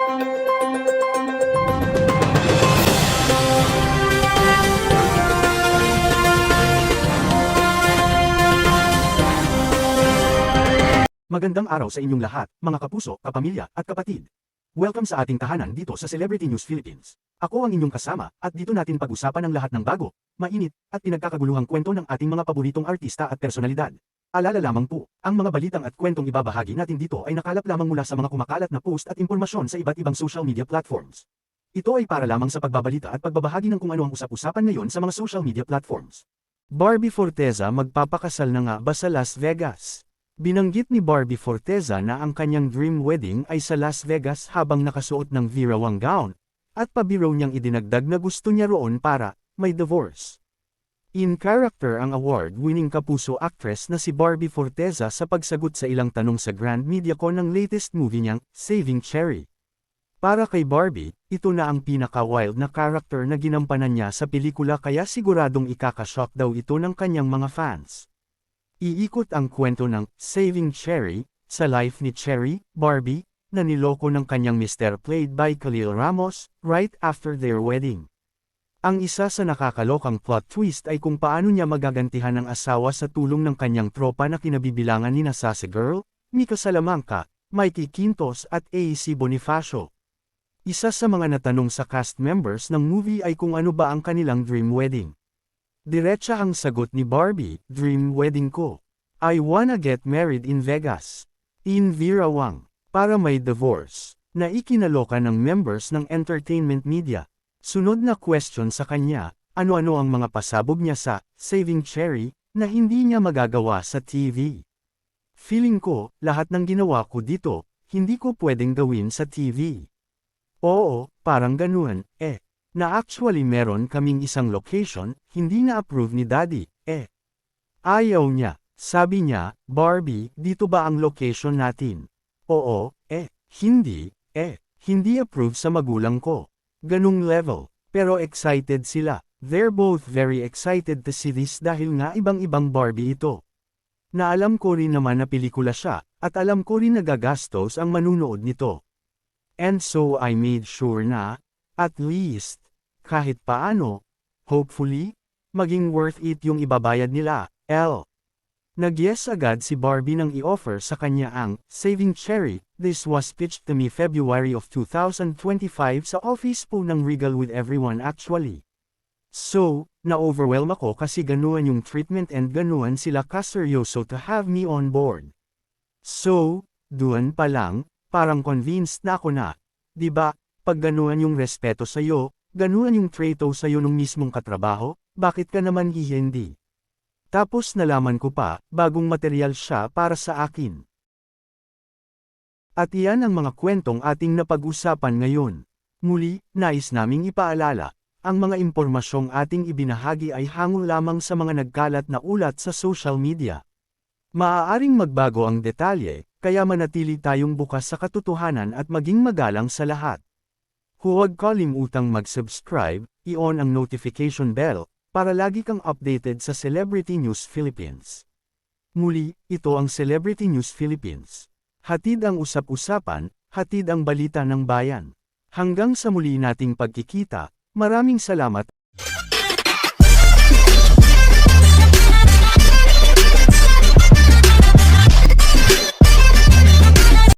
Magandang araw sa inyong lahat, mga kapuso, kapamilya, at kapatid. Welcome sa ating tahanan dito sa Celebrity News Philippines. Ako ang inyong kasama, at dito natin pag-usapan ang lahat ng bago, mainit, at pinagkakaguluhang kwento ng ating mga paboritong artista at personalidad. Alala lamang po, ang mga balitang at kwentong ibabahagi natin dito ay nakalap lamang mula sa mga kumakalat na post at impormasyon sa iba't ibang social media platforms. Ito ay para lamang sa pagbabalita at pagbabahagi ng kung ano ang usap-usapan ngayon sa mga social media platforms. Barbie Forteza magpapakasal na nga ba sa Las Vegas? Binanggit ni Barbie Forteza na ang kanyang dream wedding ay sa Las Vegas habang nakasuot ng virawang gown, at pabiro niyang idinagdag na gusto niya roon para may divorce. In character ang award-winning kapuso actress na si Barbie Forteza sa pagsagot sa ilang tanong sa Grand Mediacon ng latest movie niyang, Saving Cherry. Para kay Barbie, ito na ang pinaka-wild na character na ginampanan niya sa pelikula kaya siguradong ikakashock daw ito ng kanyang mga fans. Iikot ang kwento ng Saving Cherry sa life ni Cherry, Barbie, na niloko ng kanyang mister played by Khalil Ramos, right after their wedding. Ang isa sa nakakalokang plot twist ay kung paano niya magagantihan ang asawa sa tulong ng kanyang tropa na kinabibilangan ni Sassy Girl, Mika Salamanca, Mikey Quintos at A.C. Bonifacio. Isa sa mga natanong sa cast members ng movie ay kung ano ba ang kanilang dream wedding. Diretsa ang sagot ni Barbie, dream wedding ko. I wanna get married in Vegas. In Virawang. Para may divorce. Na ikinaloka ng members ng entertainment media. Sunod na question sa kanya, ano-ano ang mga pasabog niya sa Saving Cherry na hindi niya magagawa sa TV. Feeling ko, lahat ng ginawa ko dito, hindi ko pwedeng gawin sa TV. Oo, parang ganun, na actually meron kaming isang location, hindi na-approve ni Daddy, Ayaw niya, sabi niya, Barbie, dito ba ang location natin? Oo, hindi, hindi approve sa magulang ko. Ganung level, pero excited sila. They're both very excited to see this dahil nga ibang-ibang Barbie ito. Na alam ko rin naman na pelikula siya, at alam ko rin na gagastos ang manunood nito. And so I made sure na, at least, kahit paano, hopefully, maging worth it yung ibabayad nila, Nag-yes agad si Barbie nang i-offer sa kanya ang Saving Cherry. This was pitched to me February of 2025 sa office po ng Regal with everyone actually. So, na-overwhelm ako kasi ganuan yung treatment and ganuan sila kaseryoso to have me on board. So, doon pa lang, parang convinced na ako na, diba, pag ganuan yung respeto sa'yo, ganuan yung trato sa'yo nung mismong katrabaho, bakit ka naman hindi? Tapos nalaman ko pa, bagong material siya para sa akin. At iyan ang mga kwentong ating napag-usapan ngayon. Muli, nais naming ipaalala, ang mga impormasyong ating ibinahagi ay hango lamang sa mga nagkalat na ulat sa social media. Maaaring magbago ang detalye, kaya manatili tayong bukas sa katotohanan at maging magalang sa lahat. Huwag kalimutang mag-subscribe, i-on ang notification bell, para lagi kang updated sa Celebrity News Philippines. Muli, ito ang Celebrity News Philippines. Hatid ang usap-usapan, hatid ang balita ng bayan. Hanggang sa muli nating pagkikita, maraming salamat.